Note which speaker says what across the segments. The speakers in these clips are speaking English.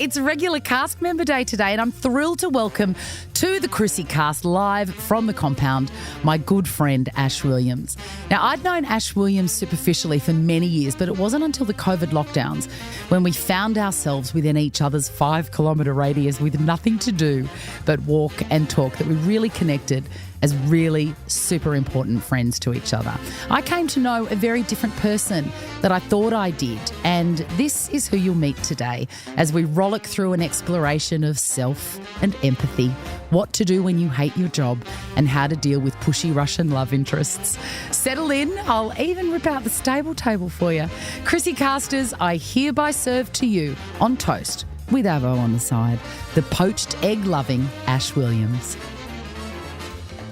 Speaker 1: It's regular cast member day today, and I'm thrilled to welcome to the ChrissieCast live from the compound my good friend Ash Williams. Now, I'd known Ash Williams superficially for many years, but it wasn't until the COVID lockdowns when we found ourselves within each other's 5-kilometre radius with nothing to do but walk and talk that we really connected as really super important friends to each other. I came to know a very different person that I thought I did, and this is who you'll meet today as we rollick through an exploration of self and empathy, what to do when you hate your job, and how to deal with pushy Russian love interests. Settle in, I'll even rip out the stable table for you. ChrissieCasters, I hereby serve to you on toast with avo on the side, the poached egg-loving Ash Williams.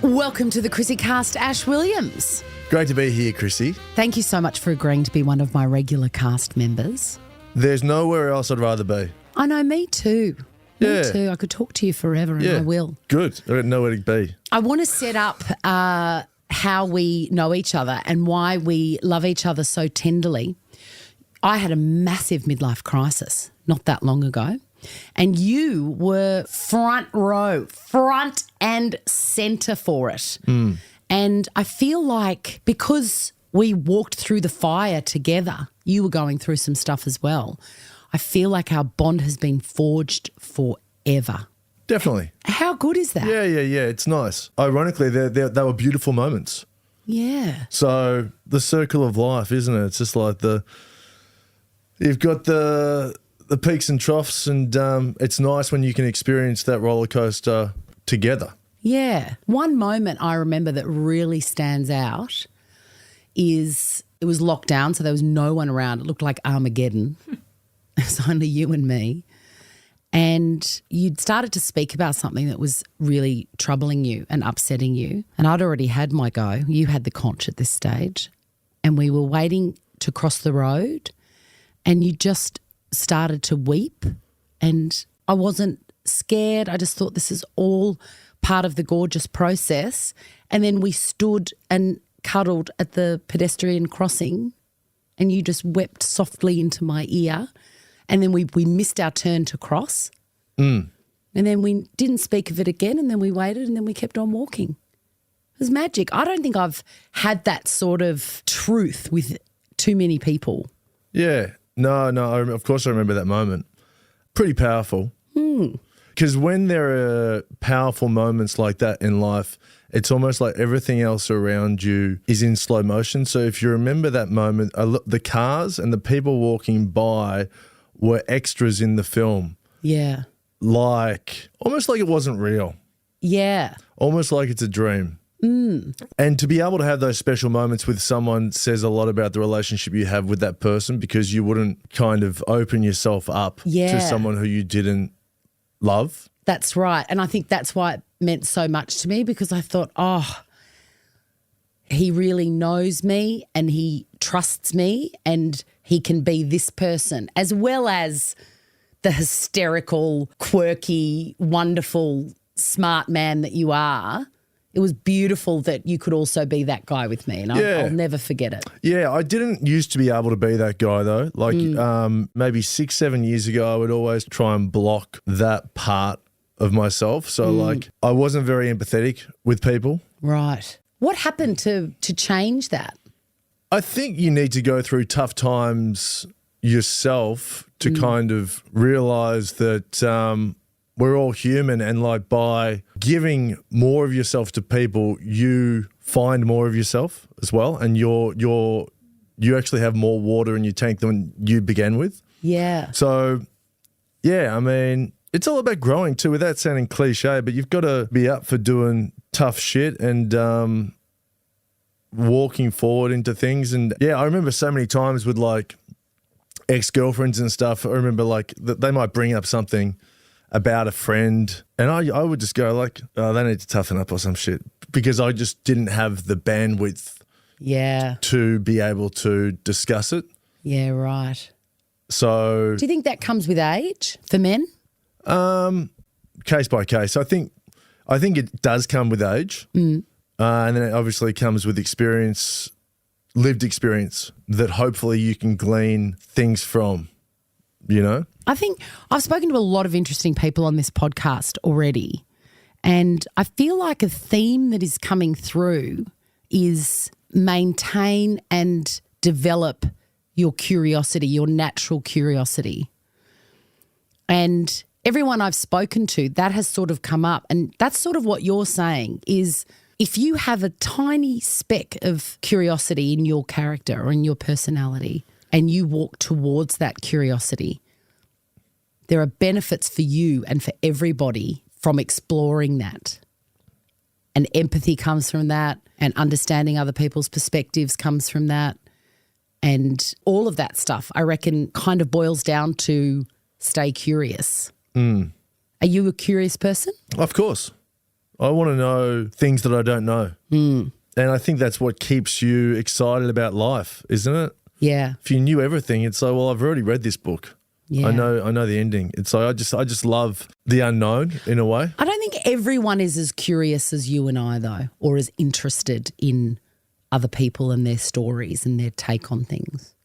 Speaker 1: Welcome to the ChrissieCast, Ash Williams.
Speaker 2: Great to be here, Chrissie.
Speaker 1: Thank you so much for agreeing to be one of my regular cast members.
Speaker 2: There's nowhere else I'd rather be.
Speaker 1: I know, me too.
Speaker 2: Yeah.
Speaker 1: Me too. I could talk to you forever and I will.
Speaker 2: Good. I got nowhere to be.
Speaker 1: I want to set up how we know each other and why we love each other so tenderly. I had a massive midlife crisis not that long ago. And you were front row, front and centre for it. And I feel like because we walked through the fire together, you were going through some stuff as well. I feel like our bond has been forged forever.
Speaker 2: Definitely.
Speaker 1: How good is that?
Speaker 2: Yeah. It's nice. Ironically, they were beautiful moments.
Speaker 1: Yeah.
Speaker 2: So the circle of life, isn't it? It's just like you've got the peaks and troughs, and it's nice when you can experience that roller coaster together.
Speaker 1: Yeah. One moment I remember that really stands out is it was locked down, so there was no one around. It looked like Armageddon. It was only you and me. And you'd started to speak about something that was really troubling you and upsetting you. And I'd already had my go. You had the conch at this stage. And we were waiting to cross the road, and you just started to weep, and I wasn't scared. I just thought this is all part of the gorgeous process. And then we stood and cuddled at the pedestrian crossing, and you just wept softly into my ear. And then we missed our turn to cross. And then we didn't speak of it again, and then we waited, and then we kept on walking. It was magic. I don't think I've had that sort of truth with too many people.
Speaker 2: Yeah. No, of course I remember that moment. Pretty powerful. Because when there are powerful moments like that in life, it's almost like everything else around you is in slow motion. So if you remember that moment, the cars and the people walking by were extras in the film.
Speaker 1: Yeah.
Speaker 2: Almost like it wasn't real.
Speaker 1: Yeah.
Speaker 2: Almost like it's a dream. And to be able to have those special moments with someone says a lot about the relationship you have with that person, because you wouldn't kind of open yourself up to someone who you didn't love.
Speaker 1: That's right. And I think that's why it meant so much to me, because I thought, he really knows me and he trusts me, and he can be this person as well as the hysterical, quirky, wonderful, smart man that you are. It was beautiful that you could also be that guy with me, and I'll never forget it. Yeah,
Speaker 2: I didn't used to be able to be that guy though. Maybe 6-7 years ago, I would always try and block that part of myself. So I wasn't very empathetic with people.
Speaker 1: Right. What happened to change that?
Speaker 2: I think you need to go through tough times yourself to kind of realise that we're all human, and by giving more of yourself to people, you find more of yourself as well, and you actually have more water in your tank than you began with.
Speaker 1: Yeah.
Speaker 2: So, yeah, I mean, it's all about growing too, without sounding cliche, but you've got to be up for doing tough shit and walking forward into things. And, yeah, I remember so many times with, ex-girlfriends and stuff, I remember, they might bring up something about a friend, and I would just go they need to toughen up or some shit, because I just didn't have the bandwidth to be able to discuss it.
Speaker 1: Yeah, right.
Speaker 2: So
Speaker 1: do you think that comes with age for men?
Speaker 2: Case by case. I think it does come with age, and then it obviously comes with experience, lived experience that hopefully you can glean things from. you know?
Speaker 1: I think I've spoken to a lot of interesting people on this podcast already, and I feel like a theme that is coming through is maintain and develop your curiosity, your natural curiosity. And everyone I've spoken to, that has sort of come up. And that's sort of what you're saying is if you have a tiny speck of curiosity in your character or in your personality and you walk towards that curiosity, there are benefits for you and for everybody from exploring that. And empathy comes from that, and understanding other people's perspectives comes from that. And all of that stuff, I reckon, kind of boils down to stay curious. Are you a curious person?
Speaker 2: Of course. I want to know things that I don't know. And I think that's what keeps you excited about life, isn't it?
Speaker 1: Yeah.
Speaker 2: If you knew everything, it's like, well, I've already read this book.
Speaker 1: Yeah.
Speaker 2: I know the ending. It's like I just love the unknown in a way.
Speaker 1: I don't think everyone is as curious as you and I, though, or as interested in other people and their stories and their take on things.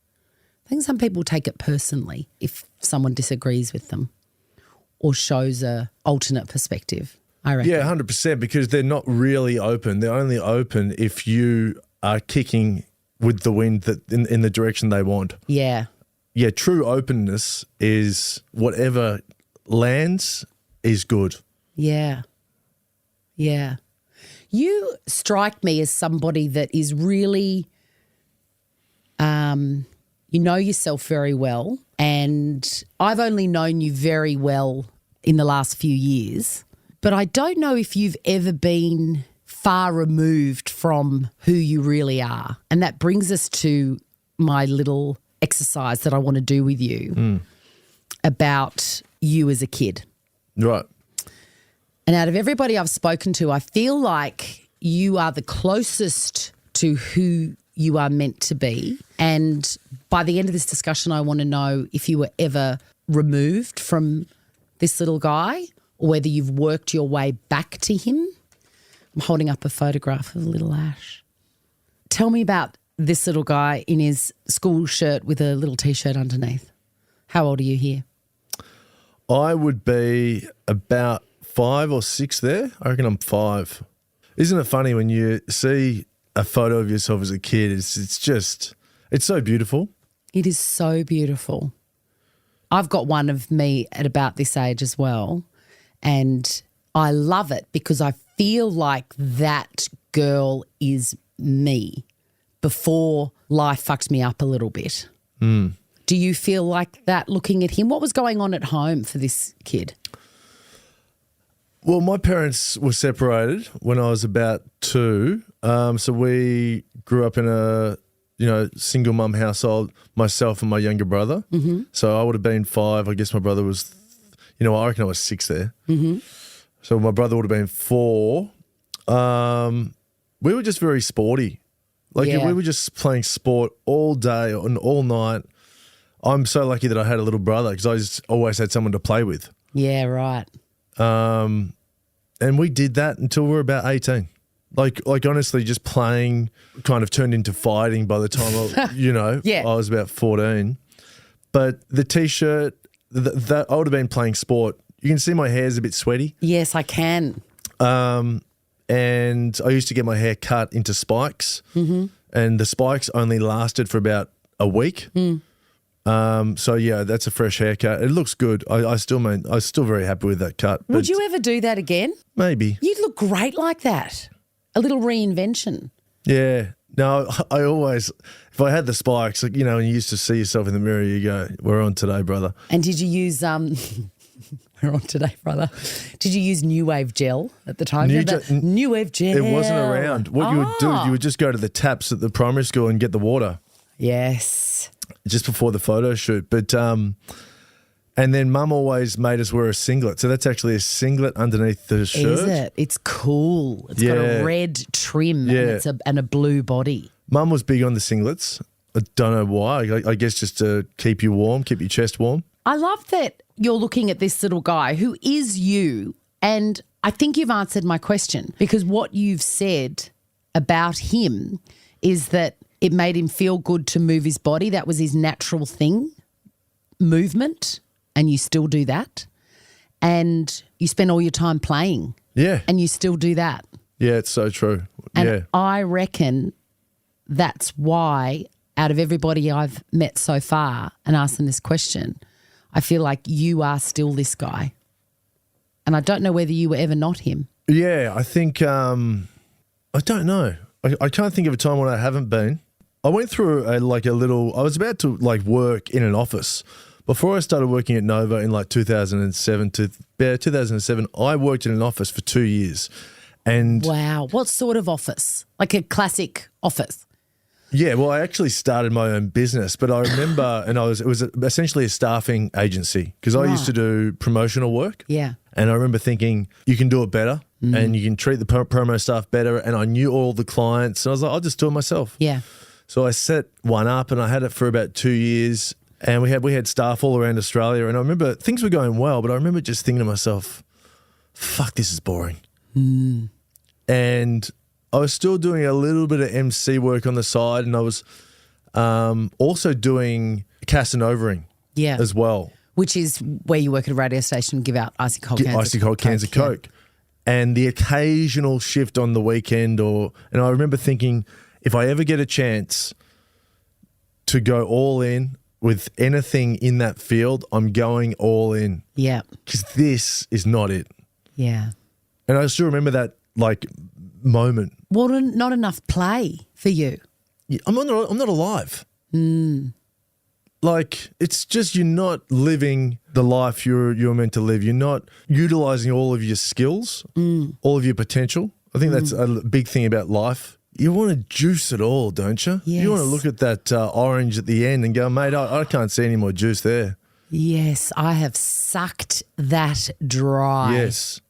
Speaker 1: I think some people take it personally if someone disagrees with them or shows a alternate perspective, I reckon.
Speaker 2: Yeah, 100%, because they're not really open. They're only open if you are kicking with the wind that in the direction they want.
Speaker 1: Yeah.
Speaker 2: Yeah, true openness is whatever lands is good.
Speaker 1: Yeah. Yeah. You strike me as somebody that is really, you know yourself very well, and I've only known you very well in the last few years, but I don't know if you've ever been far removed from who you really are. And that brings us to my little exercise that I want to do with you about you as a kid.
Speaker 2: Right.
Speaker 1: And out of everybody I've spoken to, I feel like you are the closest to who you are meant to be. And by the end of this discussion, I want to know if you were ever removed from this little guy or whether you've worked your way back to him. I'm holding up a photograph of little Ash. Tell me about this little guy in his school shirt with a little T-shirt underneath. How old are you here?
Speaker 2: I would be about 5 or 6 there. I reckon I'm 5. Isn't it funny when you see a photo of yourself as a kid? It's so beautiful.
Speaker 1: It is so beautiful. I've got one of me at about this age as well, and I love it because I feel like that girl is me before life fucked me up a little bit. Do you feel like that looking at him? What was going on at home for this kid?
Speaker 2: Well, my parents were separated when I was about 2. So we grew up in a, single mum household, myself and my younger brother. Mm-hmm. So I would have been 5. I guess my brother was, I reckon I was 6 there. Mm-hmm. So my brother would have been 4. We were just very sporty. We were just playing sport all day and all night. I'm so lucky that I had a little brother because I just always had someone to play with.
Speaker 1: Yeah, right.
Speaker 2: And we did that until we were about 18. Like honestly, just playing kind of turned into fighting by the time I was about 14. But the T-shirt, that I would have been playing sport. You can see my hair's a bit sweaty.
Speaker 1: Yes, I can.
Speaker 2: And I used to get my hair cut into spikes, and the spikes only lasted for about a week. So yeah, that's a fresh haircut. It looks good. I'm still very happy with that cut.
Speaker 1: Would you ever do that again?
Speaker 2: Maybe.
Speaker 1: You'd look great like that. A little reinvention.
Speaker 2: Yeah. No, I always, if I had the spikes, when you used to see yourself in the mirror, you go, "We're on today, brother."
Speaker 1: And did you use we're on today, brother. Did you use New Wave gel at the time? New Wave gel.
Speaker 2: It wasn't around. What you would do, you would just go to the taps at the primary school and get the water.
Speaker 1: Yes.
Speaker 2: Just before the photo shoot. But and then Mum always made us wear a singlet. So that's actually a singlet underneath the shirt.
Speaker 1: Is it? It's cool. It's got a red trim and a blue body.
Speaker 2: Mum was big on the singlets. I don't know why. I guess just to keep you warm, keep your chest warm.
Speaker 1: I love that you're looking at this little guy who is you, and I think you've answered my question because what you've said about him is that it made him feel good to move his body. That was his natural thing. movement and you still do that. And you spend all your time playing
Speaker 2: Yeah.
Speaker 1: and you still do that.
Speaker 2: Yeah, it's so true.
Speaker 1: And
Speaker 2: yeah.
Speaker 1: I reckon that's why out of everybody I've met so far and asked them this question, I feel like you are still this guy. And I don't know whether you were ever not him.
Speaker 2: Yeah, I think, I don't know. I can't think of a time when I haven't been. I went through I was about to work in an office. Before I started working at Nova in 2007, I worked in an office for 2 years. And
Speaker 1: Wow. What sort of office? Like a classic office?
Speaker 2: yeah, well, I actually started my own business, but I remember, and it was essentially a staffing agency because I used to do promotional work.
Speaker 1: Yeah.
Speaker 2: And I remember thinking, you can do it better and you can treat the promo staff better. And I knew all the clients. And I was like, I'll just do it myself.
Speaker 1: Yeah.
Speaker 2: So I set one up and I had it for about 2 years. And we had staff all around Australia. And I remember things were going well, but I remember just thinking to myself, fuck, this is boring. And I was still doing a little bit of MC work on the side. And I was also doing Casanovering
Speaker 1: Yeah.
Speaker 2: as well.
Speaker 1: Which is where you work at a radio station and give out icy cold cans
Speaker 2: of Coke. And the occasional shift on the weekend and I remember thinking, if I ever get a chance to go all in with anything in that field, I'm going all in.
Speaker 1: Yeah.
Speaker 2: Because this is not it.
Speaker 1: Yeah.
Speaker 2: And I still remember that moment.
Speaker 1: Well, not enough play for you.
Speaker 2: I'm not alive. It's just you're not living the life you're meant to live. You're not utilizing all of your skills, all of your potential. I think that's a big thing about life. You want to juice it all, don't you?
Speaker 1: Yes.
Speaker 2: You want to look at that orange at the end and go, mate, I can't see any more juice there.
Speaker 1: Yes, I have sucked that dry.
Speaker 2: Yes.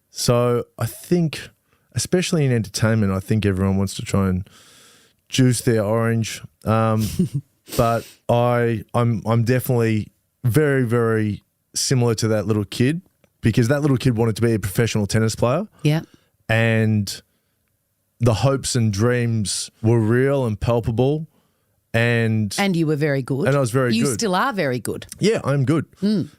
Speaker 2: So I think, especially in entertainment, I think everyone wants to try and juice their orange. But I'm definitely very, very similar to that little kid because that little kid wanted to be a professional tennis player.
Speaker 1: Yeah.
Speaker 2: And the hopes and dreams were real and palpable. And
Speaker 1: you were very good.
Speaker 2: And I was very good.
Speaker 1: You still are very good.
Speaker 2: Yeah, I'm good. And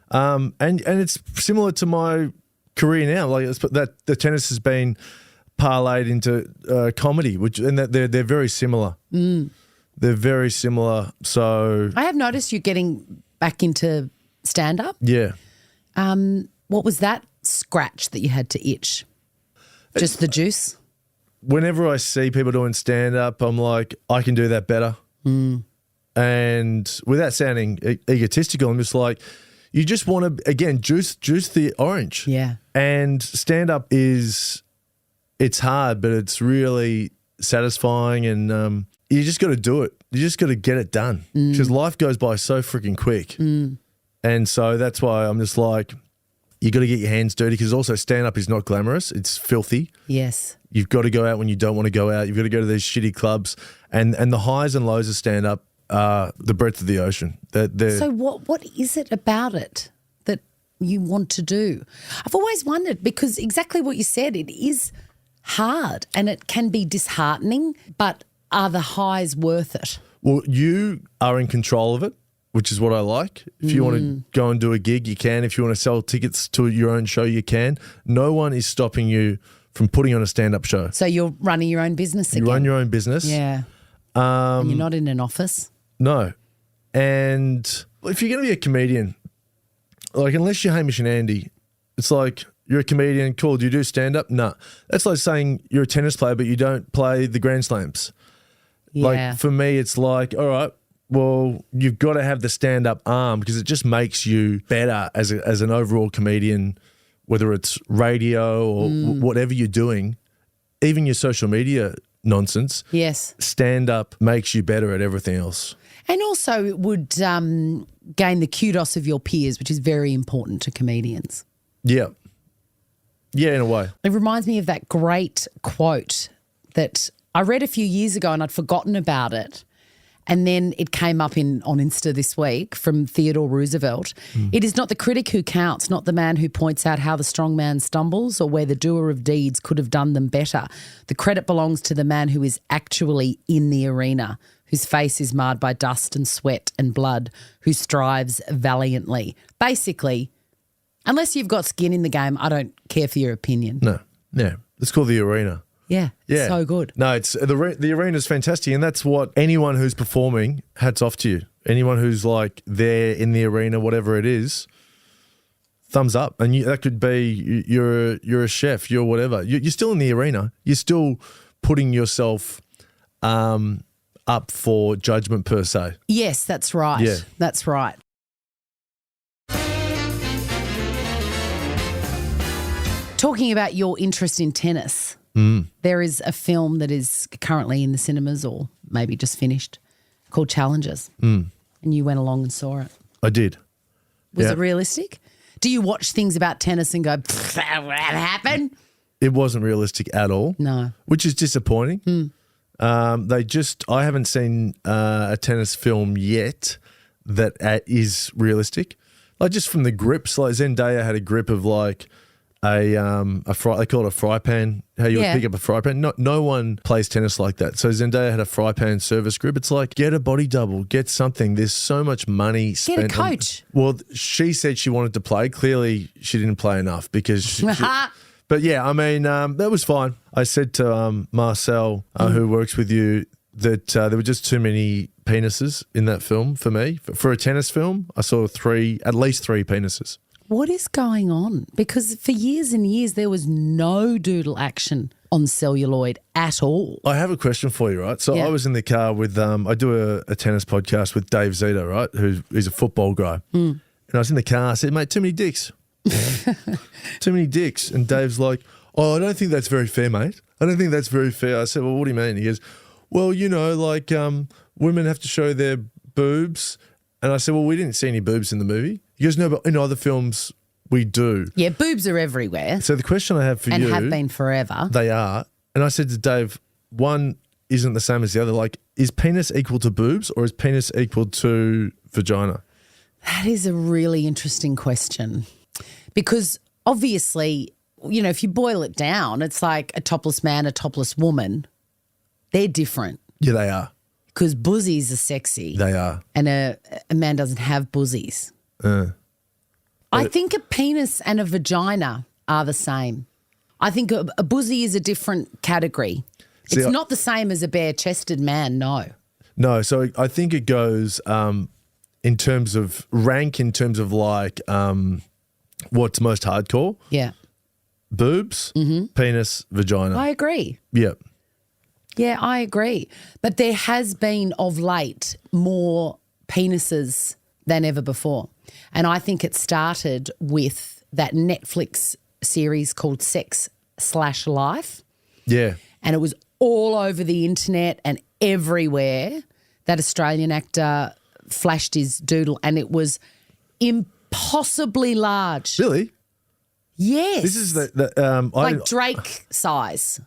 Speaker 2: it's similar to my career now. That the tennis has been parlayed into comedy, they're very similar. They're very similar. So
Speaker 1: I have noticed you getting back into stand-up.
Speaker 2: yeah.
Speaker 1: What was that scratch that you had to itch? Just the juice?
Speaker 2: Whenever I see people doing stand-up, I'm like, I can do that better. And without sounding egotistical, I'm just like, you just want to, again, juice the orange.
Speaker 1: Yeah.
Speaker 2: And stand-up it's hard, but it's really satisfying and you just got to do it. You just got to get it done because life goes by so freaking quick. And so that's why I'm just like, you got to get your hands dirty because also stand-up is not glamorous. It's filthy.
Speaker 1: Yes.
Speaker 2: You've got to go out when you don't want to go out. You've got to go to these shitty clubs. And the highs and lows of stand-up are the breadth of the ocean.
Speaker 1: So what is it about it that you want to do? I've always wondered because exactly what you said, it is hard and it can be disheartening, but are the highs worth it?
Speaker 2: Well, you are in control of it, which is what I like. If you want to go and do a gig, you can. If you want to sell tickets to your own show, you can. No one is stopping you from putting on a stand-up show.
Speaker 1: So you're running your own business again?
Speaker 2: You run your own business.
Speaker 1: Yeah. And you're not in an office?
Speaker 2: No. And if you're going to be a comedian, unless you're Hamish and Andy, it's like you're a comedian, cool, do you do stand-up? No. That's like saying you're a tennis player but you don't play the Grand Slams.
Speaker 1: Yeah.
Speaker 2: For me, it's like, all right, well, you've got to have the stand-up arm because it just makes you better as an overall comedian, whether it's radio or whatever you're doing, even your social media nonsense.
Speaker 1: Yes.
Speaker 2: Stand-up makes you better at everything else.
Speaker 1: And also it would gain the kudos of your peers, which is very important to comedians.
Speaker 2: Yeah. Yeah, in a way.
Speaker 1: It reminds me of that great quote that I read a few years ago and I'd forgotten about it. And then it came up on Insta this week from Theodore Roosevelt. It is not the critic who counts, not the man who points out how the strong man stumbles or where the doer of deeds could have done them better. The credit belongs to the man who is actually in the arena, whose face is marred by dust and sweat and blood, who strives valiantly. Basically, unless you've got skin in the game, I don't care for your opinion.
Speaker 2: No, yeah. It's called The Arena.
Speaker 1: Yeah,
Speaker 2: Yeah.
Speaker 1: so good.
Speaker 2: No, it's the arena's fantastic, and that's what anyone who's performing, hats off to you. Anyone who's like there in the arena, whatever it is, thumbs up. And that could be you're a chef, you're whatever. You're still in the arena. You're still putting yourself up for judgment per se.
Speaker 1: Yes, that's right.
Speaker 2: Yeah.
Speaker 1: That's right. Talking about your interest in tennis, there is a film that is currently in the cinemas or maybe just finished called Challenges. And you went along and saw it.
Speaker 2: I did.
Speaker 1: Was
Speaker 2: Yeah.
Speaker 1: it realistic? Do you watch things about tennis and go, that happened?
Speaker 2: It wasn't realistic at all.
Speaker 1: No.
Speaker 2: Which is disappointing. I haven't seen a tennis film yet that is realistic. Like just from the grips, like Zendaya had a grip of like they call it a fry pan, how you would pick up a fry pan. No one plays tennis like that. So Zendaya had a fry pan service grip. It's like, get a body double, get something. There's so much money spent.
Speaker 1: Get a coach.
Speaker 2: Well, she said she wanted to play. Clearly she didn't play enough because but yeah, I mean, that was fine. I said to Marcel, who works with you, that there were just too many penises in that film for me. For a tennis film, I saw at least three penises.
Speaker 1: What is going on? Because for years and years there was no doodle action on celluloid at all.
Speaker 2: I have a question for you, right? So
Speaker 1: Yeah.
Speaker 2: I was in the car with, I do a tennis podcast with Dave Zito, right, who's a football guy. And I was in the car, I said, mate, too many dicks. Too many dicks. And Dave's like, oh, I don't think that's very fair, mate. I don't think that's very fair. I said, well, what do you mean? He goes, well, you know, like women have to show their boobs. And I said, well, we didn't see any boobs in the movie. He goes, no, but in other films we do.
Speaker 1: Yeah, boobs are everywhere
Speaker 2: So the question I have for
Speaker 1: and
Speaker 2: you.
Speaker 1: have been forever.
Speaker 2: They are. And I said to Dave, one isn't the same as the other. Like, is penis equal to boobs or is penis equal to vagina?
Speaker 1: That is a really interesting question because obviously, you know, if you boil it down, it's like a topless man, a topless woman. They're different
Speaker 2: Yeah, they are.
Speaker 1: because buzzies are sexy
Speaker 2: They are.
Speaker 1: and a man doesn't have buzzies. I think a penis and a vagina are the same. I think a buzzy is a different category.
Speaker 2: See,
Speaker 1: It's not the same as a bare-chested man, no.
Speaker 2: No, so I think it goes in terms of rank, in terms of like what's most hardcore.
Speaker 1: Yeah.
Speaker 2: Boobs, penis, vagina.
Speaker 1: I agree.
Speaker 2: Yep.
Speaker 1: Yeah, I agree. But there has been of late more penises than ever before. And I think it started with that Netflix series called Sex/Life.
Speaker 2: Yeah.
Speaker 1: And it was all over the internet and everywhere. That Australian actor flashed his doodle and it was impossibly large.
Speaker 2: Really?
Speaker 1: Yes.
Speaker 2: This is
Speaker 1: like Drake size.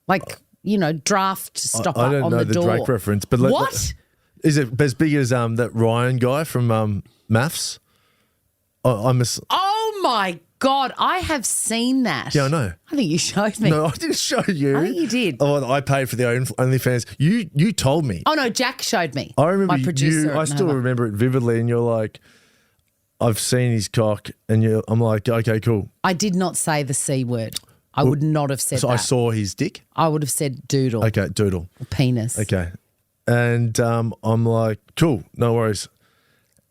Speaker 1: Like, you know, draft stopper
Speaker 2: I don't
Speaker 1: on
Speaker 2: know
Speaker 1: the
Speaker 2: the
Speaker 1: door.
Speaker 2: Drake reference, but
Speaker 1: what?
Speaker 2: Is it as big as that Ryan guy from Maths?
Speaker 1: Oh my God, I have seen that.
Speaker 2: Yeah, I know.
Speaker 1: I think you showed me.
Speaker 2: No, I didn't show you.
Speaker 1: I think you did.
Speaker 2: Oh, I paid for the OnlyFans. You told me.
Speaker 1: Oh no, Jack showed me.
Speaker 2: I remember
Speaker 1: my producer.
Speaker 2: you. I
Speaker 1: at
Speaker 2: still
Speaker 1: Nova.
Speaker 2: remember it vividly, and you're like, "I've seen his cock," and I'm like, "Okay, cool."
Speaker 1: I did not say the C word. I would not have said
Speaker 2: So
Speaker 1: that.
Speaker 2: I saw his dick.
Speaker 1: I would have said doodle.
Speaker 2: Okay, doodle.
Speaker 1: Penis.
Speaker 2: Okay, and I'm like, "Cool, no worries."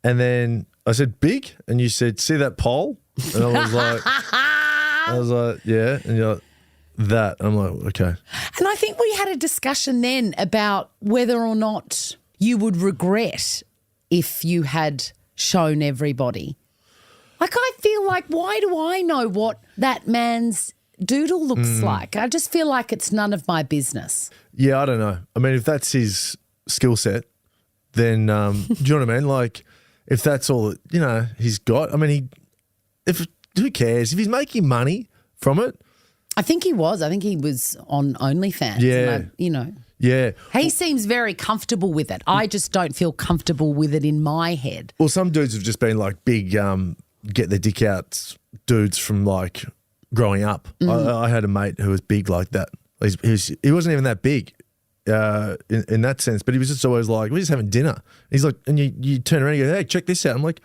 Speaker 2: And then I said, "Big," and you said, "See that pole?" And I was like, "Yeah," and you're like, "That." I'm like, "Okay."
Speaker 1: And I think we had a discussion then about whether or not you would regret if you had shown everybody. Like, I feel like, why do I know what that man's doodle looks like? I just feel like it's none of my business.
Speaker 2: Yeah, I don't know. I mean, if that's his skill set, then do you know what I mean? Like, if that's all he's got. I mean, who cares if he's making money from it?
Speaker 1: I think he was. I think he was on OnlyFans.
Speaker 2: Yeah.
Speaker 1: And
Speaker 2: Yeah.
Speaker 1: he seems very comfortable with it. I just don't feel comfortable with it in my head.
Speaker 2: Well, some dudes have just been like big, get their dick out dudes from like growing up. I had a mate who was big like that. He wasn't even that big. in that sense. But he was just always like, we're just having dinner. He's like, and you turn around and you go, hey, check this out. I'm like,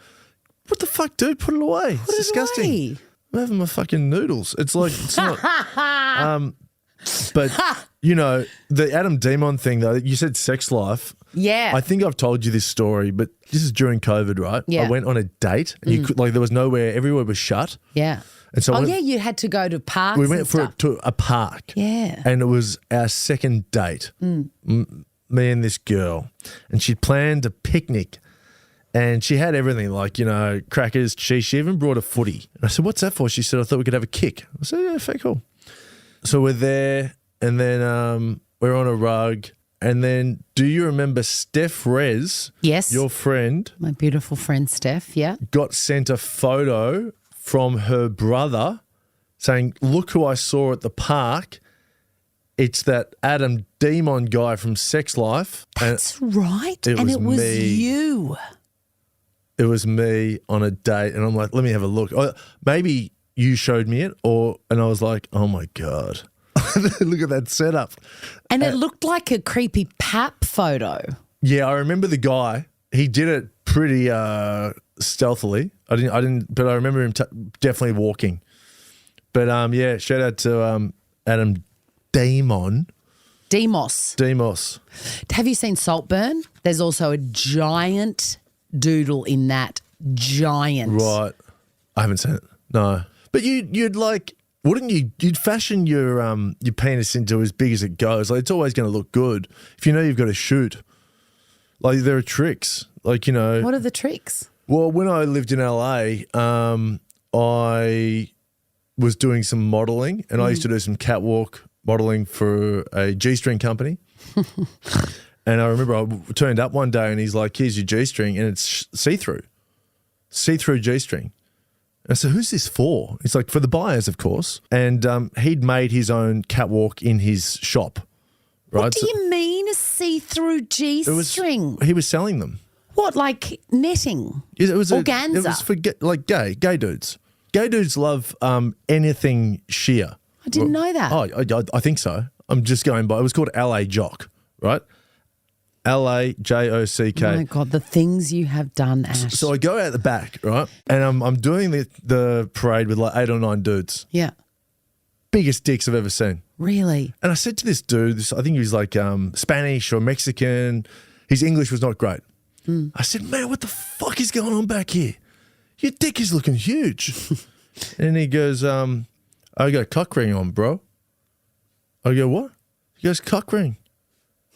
Speaker 2: what the fuck, dude? Put it away. It's disgusting.
Speaker 1: Away.
Speaker 2: I'm having my fucking noodles. It's like, it's not. But, you know, the Adam Demon thing, though, you said sex life.
Speaker 1: Yeah.
Speaker 2: I think I've told you this story, but this is during COVID, right?
Speaker 1: Yeah.
Speaker 2: I went on a date. And you could, like, there was nowhere, everywhere was shut.
Speaker 1: Yeah.
Speaker 2: And so
Speaker 1: you had to go to parks.
Speaker 2: We went to a park.
Speaker 1: Yeah.
Speaker 2: And it was our second date, me and this girl. And she'd planned a picnic. And she had everything, like, you know, crackers, cheese. She even brought a footy. And I said, what's that for? She said, I thought we could have a kick. I said, yeah, fair cool. So we're there, and then we're on a rug. And then do you remember Steph Rez?
Speaker 1: Yes.
Speaker 2: Your friend.
Speaker 1: My beautiful friend Steph, yeah.
Speaker 2: Got sent a photo from her brother saying, look who I saw at the park. It's that Adam Demon guy from Sex Life.
Speaker 1: That's right.
Speaker 2: It was
Speaker 1: me. You.
Speaker 2: It was me on a date, and I'm like, let me have a look. Maybe you showed me it, and I was like, oh my God, look at that setup.
Speaker 1: And it looked like a creepy pap photo.
Speaker 2: Yeah, I remember the guy. He did it pretty stealthily. I didn't, but I remember him definitely walking. But yeah, shout out to Adam Demos.
Speaker 1: Have you seen Saltburn? There's also a giant doodle in that. Giant.
Speaker 2: Right. I haven't seen it. No. But you'd like, wouldn't you? You'd fashion your penis into as big as it goes. Like, it's always going to look good if you know you've got to shoot. Like, there are tricks. Like, you know.
Speaker 1: What are the tricks?
Speaker 2: Well, when I lived in LA, I was doing some modeling, and I used to do some catwalk modeling for a G-string company. And I remember I turned up one day and he's like, here's your G-string, and it's see-through G-string. And I said, who's this for? It's like, for the buyers, of course. And he'd made his own catwalk in his shop. Right?
Speaker 1: What do you mean a see-through G-string?
Speaker 2: He was selling them.
Speaker 1: What, like netting?
Speaker 2: It was
Speaker 1: organza?
Speaker 2: It was for gay dudes. Gay dudes love anything sheer.
Speaker 1: I didn't know that.
Speaker 2: Oh, I think so. I'm just going by. It was called LA Jock, right? LAJOCK.
Speaker 1: Oh my God, the things you have done, Ash.
Speaker 2: So I go out the back, right? And I'm doing the parade with like 8 or 9 dudes.
Speaker 1: Yeah.
Speaker 2: Biggest dicks I've ever seen.
Speaker 1: Really? I
Speaker 2: said to this dude, I think he was like Spanish or Mexican. His English was not great. I said, man, what the fuck is going on back here? Your dick is looking huge. And he goes, I got a cock ring on, bro. I go, what? He goes, cock ring.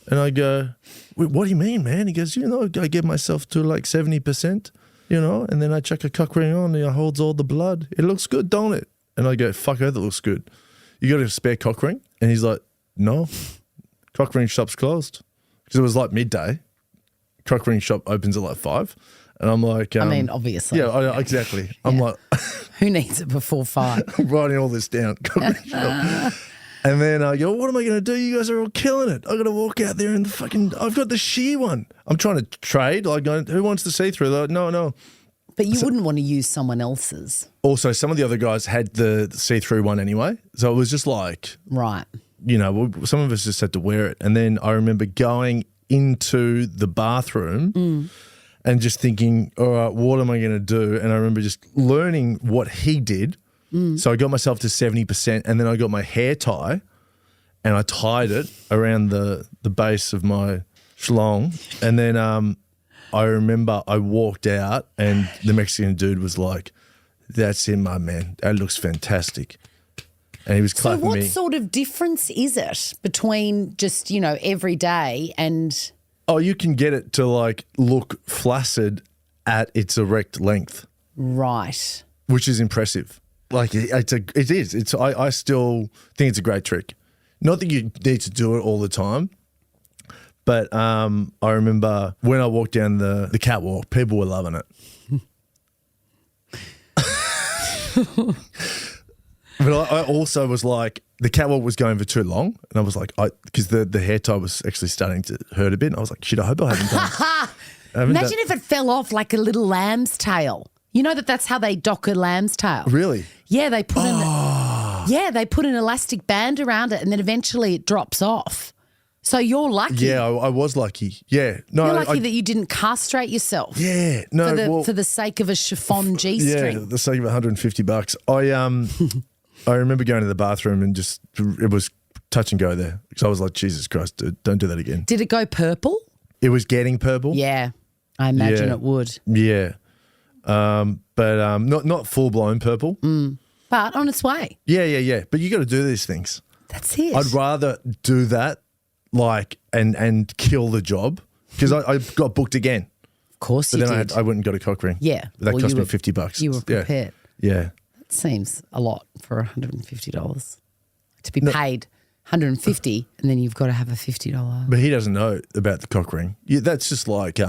Speaker 2: And I go, what do you mean, man? He goes, you know, I get myself to like 70%, you know, and then I chuck a cock ring on and it holds all the blood. It looks good, don't it? And I go, fuck her, that looks good. You got a spare cock ring? And he's like, no, cock ring shop's closed. Because it was like midday. Cock ring shop opens at like 5. And I'm like,
Speaker 1: I mean, obviously.
Speaker 2: Yeah, exactly. I'm like,
Speaker 1: who needs it before 5?
Speaker 2: I'm writing all this down. Cock ring shop. And then I go, what am I going to do? You guys are all killing it. I got to walk out there and I've got the sheer one. I'm trying to trade. Like, who wants the see-through? They're like, no.
Speaker 1: But you wouldn't want to use someone else's.
Speaker 2: Also, some of the other guys had the see-through one anyway. So it was just like,
Speaker 1: right.
Speaker 2: You know, some of us just had to wear it. And then I remember going into the bathroom and just thinking, all right, what am I going to do? And I remember just learning what he did. So I got myself to 70%, and then I got my hair tie and I tied it around the base of my schlong. And then I remember I walked out and the Mexican dude was like, that's it, my man. That looks fantastic. And he was clapping me.
Speaker 1: So what sort of difference is it between just, you know, every day and...
Speaker 2: Oh, you can get it to like look flaccid at its erect length.
Speaker 1: Right.
Speaker 2: Which is impressive. Like it is. I still think it's a great trick. Not that you need to do it all the time, but I remember when I walked down the catwalk, people were loving it. But I also was like, the catwalk was going for too long, and I was like, because the hair tie was actually starting to hurt a bit, and I was like, shit, I hope I haven't done.
Speaker 1: Imagine if it fell off like a little lamb's tail. You know that's how they dock a lamb's tail.
Speaker 2: Really?
Speaker 1: Yeah, they put they put an elastic band around it, and then eventually it drops off. So you're lucky.
Speaker 2: Yeah, I was lucky. Yeah. No,
Speaker 1: You're lucky that you didn't castrate yourself.
Speaker 2: Yeah. No,
Speaker 1: For the sake of a chiffon G-string.
Speaker 2: Yeah, the sake of $150. I remember going to the bathroom and just it was touch and go there because I was like, Jesus Christ, dude, don't do that again.
Speaker 1: Did it go purple?
Speaker 2: It was getting purple.
Speaker 1: Yeah, I imagine it would.
Speaker 2: Yeah, but not full blown purple.
Speaker 1: But on its way.
Speaker 2: Yeah. But you got to do these things.
Speaker 1: That's it.
Speaker 2: I'd rather do that, and kill the job because I got booked again.
Speaker 1: Of course
Speaker 2: But
Speaker 1: you
Speaker 2: then
Speaker 1: did.
Speaker 2: I went and got a cock ring.
Speaker 1: Yeah.
Speaker 2: That cost me $50.
Speaker 1: You were prepared.
Speaker 2: Yeah.
Speaker 1: That seems a lot for $150 to be paid $150 and then you've got to have a $50.
Speaker 2: But he doesn't know about the cock ring. Yeah, that's just like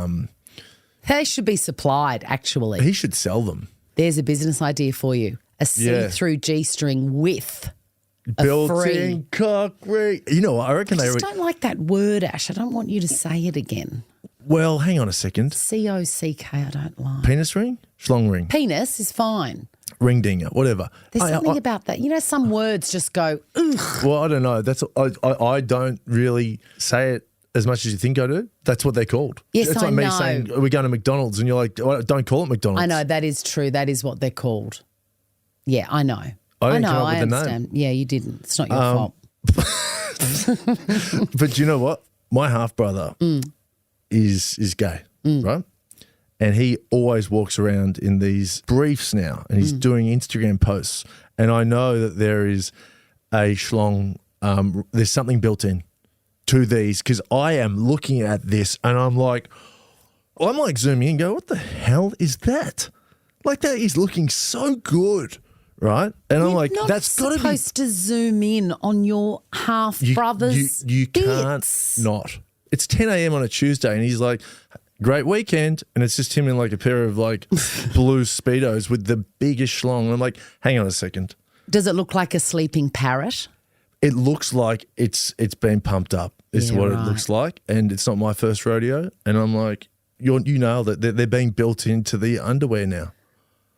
Speaker 1: They should be supplied, actually.
Speaker 2: he should sell them.
Speaker 1: There's a business idea for you. A see-through G-string with
Speaker 2: Built-in cock ring. You know what? I reckon
Speaker 1: I just don't like that word, Ash. I don't want you to say it again.
Speaker 2: Well, hang on a second.
Speaker 1: C-O-C-K, I don't like.
Speaker 2: Penis ring? Schlong ring.
Speaker 1: Penis is fine.
Speaker 2: Ring dinger, whatever.
Speaker 1: There's something about that. You know, some words just go, ugh.
Speaker 2: Well, I don't know. I don't really say it as much as you think I do. That's what they're called.
Speaker 1: Yes,
Speaker 2: it's
Speaker 1: I
Speaker 2: like me
Speaker 1: know.
Speaker 2: saying we're going to McDonald's and you're like, well, don't call it McDonald's.
Speaker 1: I know, that is true. That is what they're called. Yeah, I know.
Speaker 2: I didn't
Speaker 1: know,
Speaker 2: come up
Speaker 1: I
Speaker 2: with the
Speaker 1: understand.
Speaker 2: name.
Speaker 1: Yeah, you didn't. It's not your fault.
Speaker 2: But you know what? My half brother is gay, right? And he always walks around in these briefs now, and he's doing Instagram posts. And I know that there is a schlong. There's something built in to these because I am looking at this and I'm like zooming in and go, what the hell is that? Like that is looking so good. Right? And I'm like, that's got to be.
Speaker 1: You're supposed to zoom in on your half brother's
Speaker 2: You
Speaker 1: bits.
Speaker 2: can't not. It's 10 a.m. on a Tuesday and he's like, great weekend. And it's just him in like a pair of like blue Speedos with the biggest schlong. And I'm like, hang on a second.
Speaker 1: Does it look like a sleeping parrot?
Speaker 2: It looks like it's been pumped up is
Speaker 1: Yeah,
Speaker 2: what
Speaker 1: right.
Speaker 2: it looks like. And it's not my first rodeo. And I'm like, you nailed it. They're being built into the underwear now.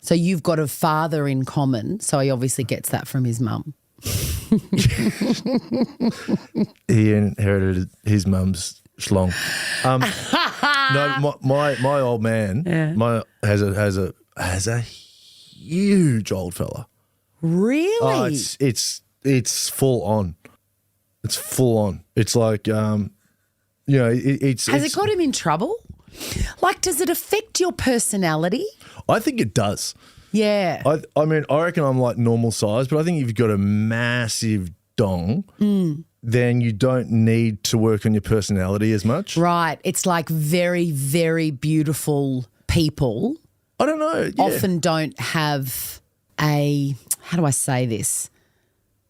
Speaker 1: So you've got a father in common, so he obviously gets that from his mum.
Speaker 2: He inherited his mum's schlong. No, my old man has a huge old fella.
Speaker 1: Really?
Speaker 2: Oh, it's full on. It's full on. It's like it's.
Speaker 1: Has it got him in trouble? Like, does it affect your personality?
Speaker 2: I think it does.
Speaker 1: Yeah.
Speaker 2: I mean, I reckon I'm like normal size, but I think if you've got a massive dong, then you don't need to work on your personality as much.
Speaker 1: Right. It's like very, very beautiful people
Speaker 2: I don't know. Yeah.
Speaker 1: often don't have a, how do I say this,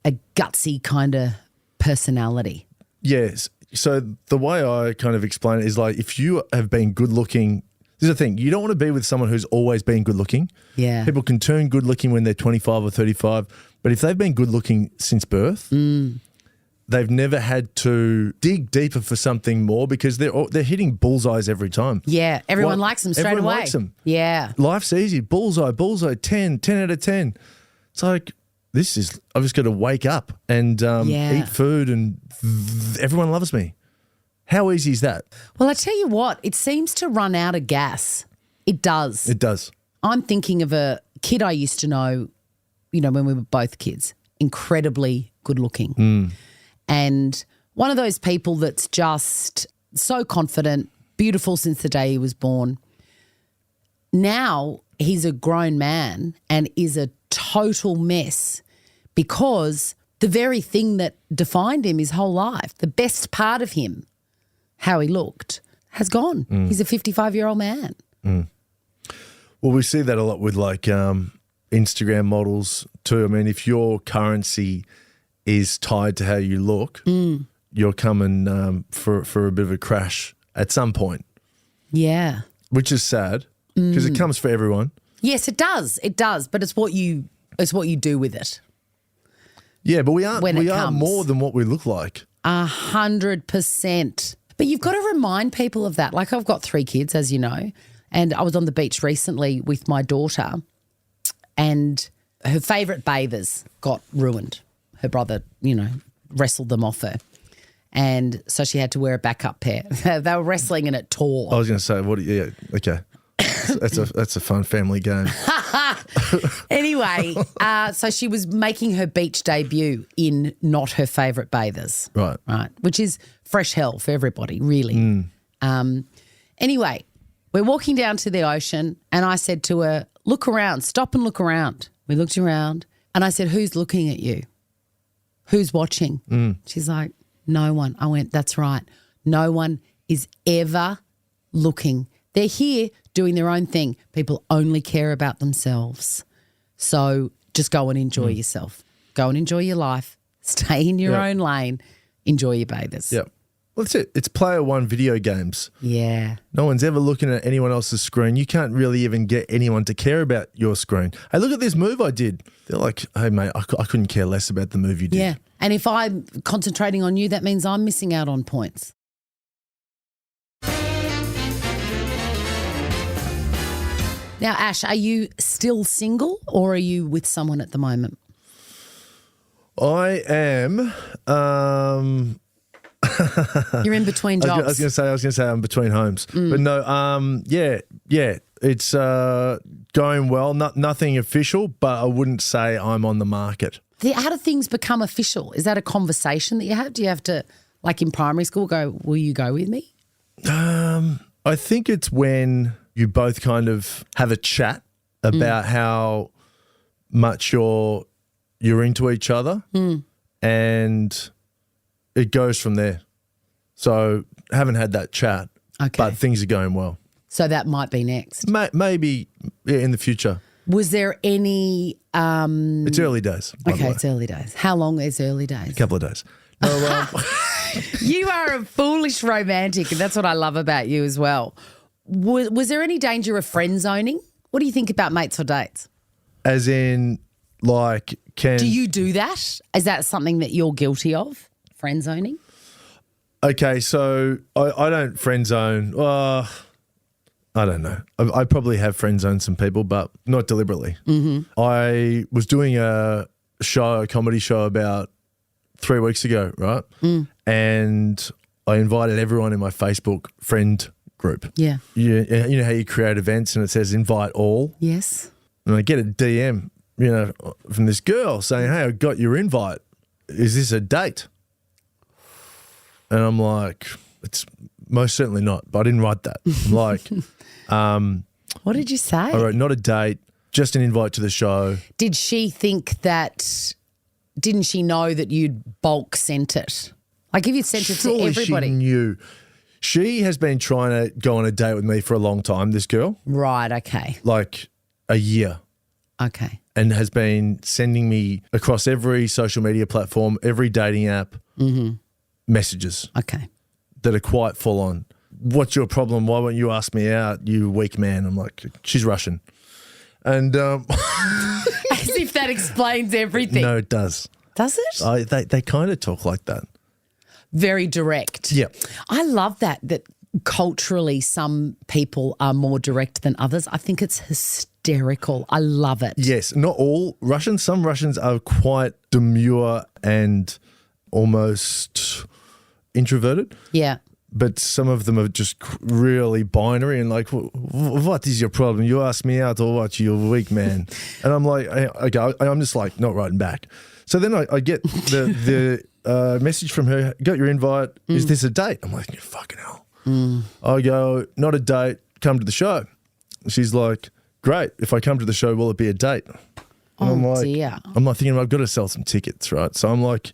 Speaker 1: a gutsy kind of personality.
Speaker 2: Yes. So the way I kind of explain it is like if you have been good looking, this is the thing, you don't want to be with someone who's always been good looking.
Speaker 1: Yeah.
Speaker 2: People can turn good looking when they're 25 or 35, but if they've been good looking since birth, they've never had to dig deeper for something more because they're hitting bullseyes every time.
Speaker 1: Yeah. Everyone
Speaker 2: Well,
Speaker 1: likes them straight
Speaker 2: everyone
Speaker 1: away.
Speaker 2: likes them.
Speaker 1: Yeah.
Speaker 2: Life's easy. Bullseye, 10 out of 10. It's like, I've just got to wake up and eat food and everyone loves me. How easy is that?
Speaker 1: Well, I tell you what, it seems to run out of gas. It does.
Speaker 2: It does.
Speaker 1: I'm thinking of a kid I used to know, when we were both kids, incredibly good looking. And one of those people that's just so confident, beautiful since the day he was born. Now he's a grown man and is a total mess because the very thing that defined him his whole life, the best part of him, how he looked, has gone. He's a 55-year-old man.
Speaker 2: Well, we see that a lot with like Instagram models too. I mean, if your currency is tied to how you look, you're coming for a bit of a crash at some point.
Speaker 1: Yeah.
Speaker 2: Which is sad because it comes for everyone.
Speaker 1: Yes, it does. It does, but it's what you do with it.
Speaker 2: Yeah, but we are
Speaker 1: comes.
Speaker 2: more than what we look like.
Speaker 1: 100%. But you've got to remind people of that. Like I've got 3 kids, as you know, and I was on the beach recently with my daughter and her favourite bathers got ruined. Her brother, wrestled them off her. And so she had to wear a backup pair. They were wrestling and it tore.
Speaker 2: I was going to say, okay. That's a fun family game.
Speaker 1: Anyway, so she was making her beach debut in not her favourite bathers.
Speaker 2: Right.
Speaker 1: Right, which is fresh hell for everybody, really. Anyway, we're walking down to the ocean and I said to her, look around, stop and look around. We looked around and I said, who's looking at you? Who's watching? She's like, no one. I went, that's right. No one is ever looking. They're here doing their own thing. People only care about themselves. So just go and enjoy yourself. Go and enjoy your life. Stay in your own lane. Enjoy your bathers.
Speaker 2: Yep. Well, that's it. It's player one video games.
Speaker 1: Yeah.
Speaker 2: No one's ever looking at anyone else's screen. You can't really even get anyone to care about your screen. Hey, look at this move I did. They're like, hey, mate, I couldn't care less about the move you did.
Speaker 1: Yeah. And if I'm concentrating on you, that means I'm missing out on points. Now, Ash, are you still single or are you with someone at the moment?
Speaker 2: I am.
Speaker 1: You're in between
Speaker 2: I
Speaker 1: jobs.
Speaker 2: was going to say I'm between homes, but no. Yeah. It's going well. Nothing official, but I wouldn't say I'm on the market.
Speaker 1: How do things become official? Is that a conversation that you have? Do you have to, like in primary school, go, will you go with me?
Speaker 2: I think it's when you both kind of have a chat about how much you're into each other and it goes from there. So haven't had that chat, but things are going well.
Speaker 1: So that might be next.
Speaker 2: Maybe in the future.
Speaker 1: Was there any...
Speaker 2: It's early days.
Speaker 1: Okay, it's early days. How long is early days?
Speaker 2: A couple of days. No,
Speaker 1: You are a foolish romantic, and that's what I love about you as well. Was there any danger of friend zoning? What do you think about mates or dates?
Speaker 2: as in, like,
Speaker 1: Do you do that? Is that something that you're guilty of? Friend zoning?
Speaker 2: Okay, so I don't friend zone. I don't know. I probably have friend zoned some people, but not deliberately. Mm-hmm. I was doing a comedy show about 3 weeks ago, right? Mm. And I invited everyone in my Facebook friend group.
Speaker 1: Yeah.
Speaker 2: You know how you create events and it says invite all?
Speaker 1: Yes.
Speaker 2: And I get a DM, from this girl saying, hey, I got your invite. Is this a date? And I'm like, it's most certainly not, but I didn't write that. I'm like,
Speaker 1: what did you say?
Speaker 2: I wrote, not a date, just an invite to the show.
Speaker 1: Did she think that, didn't she know that you'd bulk sent it? Like if you'd sent it to everybody.
Speaker 2: She knew. She has been trying to go on a date with me for a long time, this girl.
Speaker 1: Right, okay.
Speaker 2: Like a year.
Speaker 1: Okay.
Speaker 2: And has been sending me across every social media platform, every dating app, messages.
Speaker 1: Okay.
Speaker 2: That are quite full on. What's your problem? Why won't you ask me out, you weak man? I'm like, she's Russian. And
Speaker 1: as if that explains everything.
Speaker 2: No, it does.
Speaker 1: Does it?
Speaker 2: They kind of talk like that.
Speaker 1: Very direct.
Speaker 2: Yeah.
Speaker 1: I love that culturally some people are more direct than others. I think it's hysterical. I love it.
Speaker 2: Yes, not all Russians. Some Russians are quite demure and almost introverted.
Speaker 1: Yeah.
Speaker 2: But some of them are just really binary and like, what is your problem? You ask me out or what, you weak man? And I'm like, okay, I'm just like not writing back. So then I get the message from her, got your invite, is this a date? I'm like, you fucking hell. I go, not a date, come to the show. She's like, great, if I come to the show, will it be a date? And I'm like,
Speaker 1: dear.
Speaker 2: I'm like thinking I've got to sell some tickets, right? So I'm like,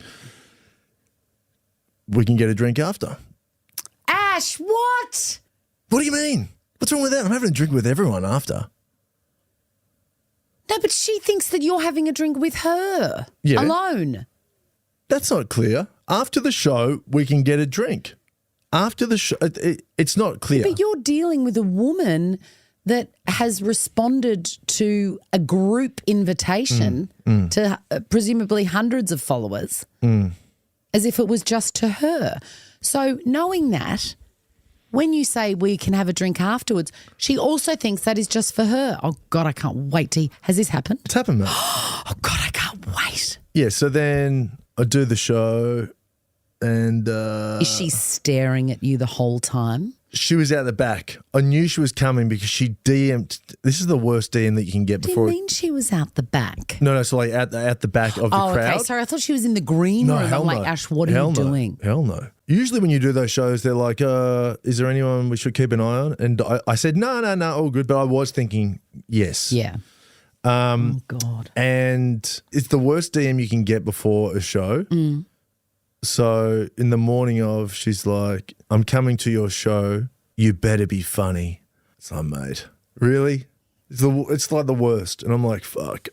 Speaker 2: we can get a drink after.
Speaker 1: Ash, what?
Speaker 2: What do you mean? What's wrong with that? I'm having a drink with everyone after.
Speaker 1: No, but she thinks that you're having a drink with her alone.
Speaker 2: That's not clear. After the show, we can get a drink. After the show, it's not clear.
Speaker 1: But you're dealing with a woman that has responded to a group invitation to presumably hundreds of followers as if it was just to her. So knowing that, when you say we can have a drink afterwards, she also thinks that is just for her. Oh, God, I can't wait to... Has this happened?
Speaker 2: It's happened, mate.
Speaker 1: Oh, God, I can't wait.
Speaker 2: Yeah, so then I do the show And
Speaker 1: Is she staring at you the whole time?
Speaker 2: she was out the back. I knew she was coming because she DM'd. This is the worst DM that you can get
Speaker 1: Do you
Speaker 2: before.
Speaker 1: mean she was out the back?
Speaker 2: No, so like at the back of the crowd.
Speaker 1: Okay. Sorry, I thought she was in the green room. I'm like, Ash, what are you doing?
Speaker 2: Hell no. Usually when you do those shows, they're like, is there anyone we should keep an eye on? And I said, no, all good. But I was thinking, yes.
Speaker 1: Yeah. Oh, God.
Speaker 2: And it's the worst DM you can get before a show. So in the morning of, she's like, I'm coming to your show. You better be funny. It's like, mate, really? It's like the worst. And I'm like, fuck.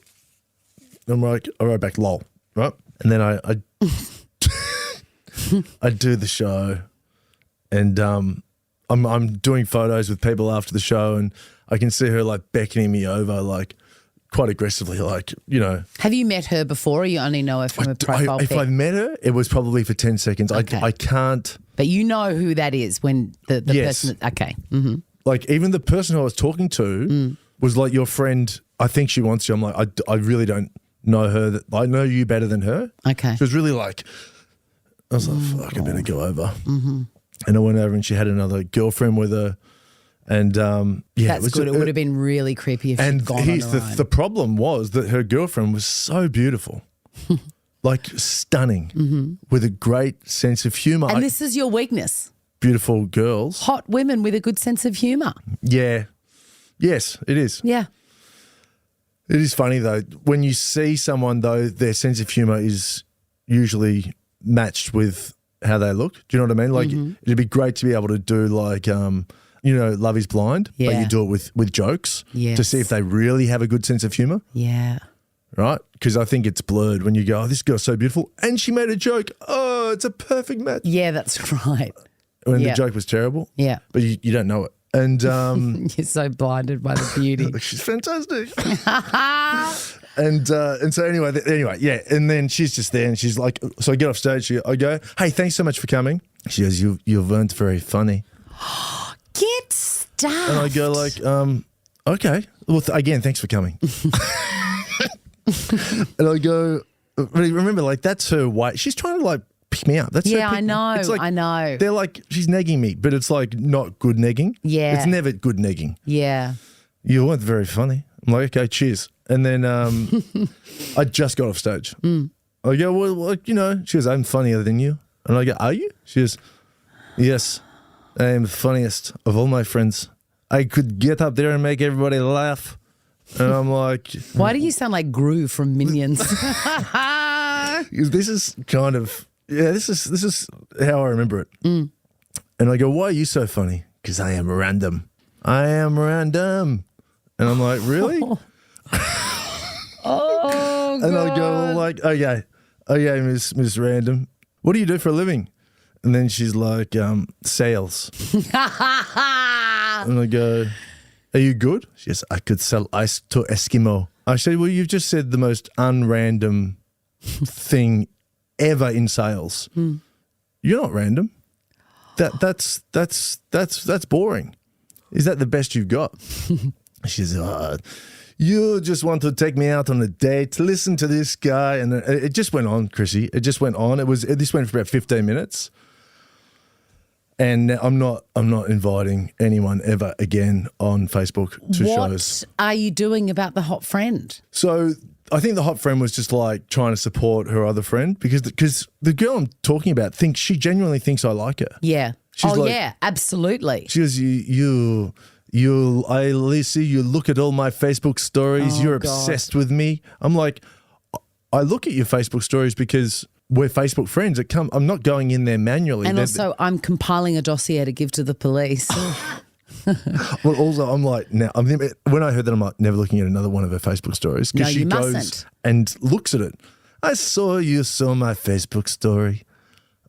Speaker 2: And I'm like, I wrote back, lol, right? And then I I do the show, and I'm doing photos with people after the show, and I can see her like beckoning me over, like quite aggressively, like, you know.
Speaker 1: Have you met her before, or you only know her from a profile
Speaker 2: If
Speaker 1: pic?
Speaker 2: I met her, it was probably for 10 seconds.
Speaker 1: Okay.
Speaker 2: I can't.
Speaker 1: But you know who that is when the
Speaker 2: Yes.
Speaker 1: person. Okay. Mm-hmm.
Speaker 2: Like even the person who I was talking to was like, your friend, I think she wants you. I'm like, I really don't know her. I know you better than her.
Speaker 1: Okay.
Speaker 2: She was really like, I was like, fuck, I better go over. And I went over and she had another girlfriend with her. And yeah,
Speaker 1: That's good. It would have been really creepy if she'd gone on
Speaker 2: here's
Speaker 1: her own.
Speaker 2: the problem was that her girlfriend was so beautiful, like stunning, with a great sense of humor.
Speaker 1: And this is your weakness.
Speaker 2: Beautiful girls.
Speaker 1: Hot women with a good sense of humour.
Speaker 2: Yeah. Yes, it is.
Speaker 1: Yeah.
Speaker 2: It is funny though. When you see someone though, their sense of humor is usually matched with how they look. Do you know what I mean? Like it'd be great to be able to do like, you know, Love is Blind, but
Speaker 1: Yeah.
Speaker 2: you do it with jokes to
Speaker 1: Yes.
Speaker 2: see if they really have a good sense of humor,
Speaker 1: Yeah.
Speaker 2: right? Because I think it's blurred when you go, oh, this girl's so beautiful. And she made a joke. Oh, it's a perfect match.
Speaker 1: Yeah, that's right.
Speaker 2: When
Speaker 1: Yeah.
Speaker 2: the joke was terrible.
Speaker 1: Yeah.
Speaker 2: But you don't know it. And
Speaker 1: You're so blinded by the beauty.
Speaker 2: she's fantastic. And so anyway, yeah. And then she's just there, and she's like, so I get off stage. I go, hey, thanks so much for coming. She goes, you weren't very funny.
Speaker 1: Get stuffed.
Speaker 2: And I go like, okay. Well, again, thanks for coming. And I go, remember, like that's her way. She's trying to like pick me up. That's her
Speaker 1: Yeah, I
Speaker 2: pick me-
Speaker 1: know.
Speaker 2: It's like,
Speaker 1: I know.
Speaker 2: They're like, she's negging me, but it's like not good negging.
Speaker 1: Yeah.
Speaker 2: It's never good negging.
Speaker 1: Yeah.
Speaker 2: You weren't very funny. I'm like, okay, cheers. And then I just got off stage. I go, well, like, you know, she goes, I'm funnier than you. And I go, are you? She goes, yes, I am the funniest of all my friends. I could get up there and make everybody laugh. And I'm like,
Speaker 1: Why do you sound like Gru from Minions?
Speaker 2: this is kind of, yeah, this is how I remember it. And I go, why are you so funny? Because I am random. I am random. And I'm like, really?
Speaker 1: Oh,
Speaker 2: And I go, like, okay, Miss Random, what do you do for a living? And then she's like, sales. And I go, are you good? She goes, I could sell ice to Eskimo. I said, well, you've just said the most unrandom thing ever in sales. You're not random. That's boring. Is that the best you've got? She says, you just want to take me out on a date. Listen to this guy. And it just went on, Chrissie. It just went on. This went for about 15 minutes. And I'm not inviting anyone ever again on Facebook to shows.
Speaker 1: What are you doing about the hot friend?
Speaker 2: So I think the hot friend was just like trying to support her other friend because the girl I'm talking about she genuinely thinks I like her.
Speaker 1: Yeah.
Speaker 2: She's like-
Speaker 1: yeah, absolutely.
Speaker 2: She goes, Lisa, you look at all my Facebook stories.
Speaker 1: Oh,
Speaker 2: You're
Speaker 1: God.
Speaker 2: obsessed with me. I'm like, I look at your Facebook stories because we're Facebook friends. I'm not going in there manually.
Speaker 1: And also, I'm compiling a dossier to give to the police.
Speaker 2: Well, also, I'm like, now, when I heard that, I'm like, never looking at another one of her Facebook stories
Speaker 1: No,
Speaker 2: because she
Speaker 1: you
Speaker 2: goes
Speaker 1: mustn't.
Speaker 2: and looks at it. I saw you saw my Facebook story.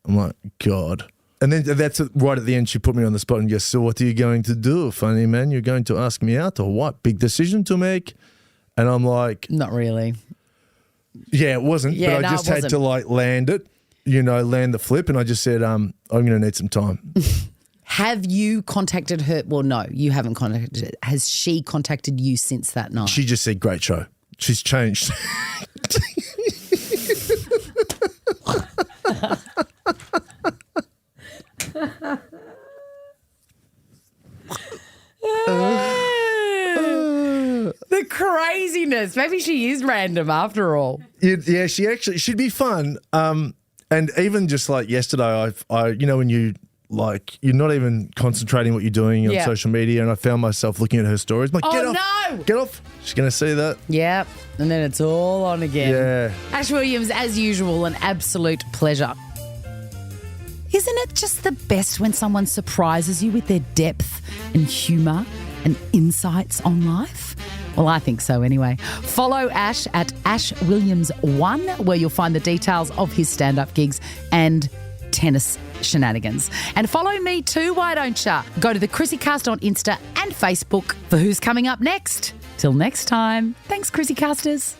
Speaker 2: I'm like, God. And then that's right at the end. She put me on the spot and goes, so what are you going to do, funny man? You're going to ask me out or what? Big decision to make? And I'm like,
Speaker 1: Not really.
Speaker 2: yeah, it wasn't.
Speaker 1: Yeah,
Speaker 2: but
Speaker 1: no,
Speaker 2: I just
Speaker 1: it
Speaker 2: had
Speaker 1: wasn't.
Speaker 2: to like land it, land the flip. And I just said, I'm going to need some time.
Speaker 1: Have you contacted her? Well, no, you haven't contacted her. Has she contacted you since that night?
Speaker 2: She just said, great show. She's changed.
Speaker 1: craziness. Maybe she is random after all.
Speaker 2: Yeah, she'd be fun. And even just like yesterday, I you know, when you like, you're not even concentrating what you're doing on social media, and I found myself looking at her stories. I'm like, get off. She's going to see that.
Speaker 1: Yep. And then it's all on again.
Speaker 2: Yeah.
Speaker 1: Ash Williams, as usual, an absolute pleasure. Isn't it just the best when someone surprises you with their depth and humour and insights on life? Well, I think so anyway. Follow Ash at AshWilliams1, where you'll find the details of his stand-up gigs and tennis shenanigans. And follow me too, why don't ya? Go to the ChrissieCast on Insta and Facebook for who's coming up next. Till next time. Thanks, ChrissieCasters.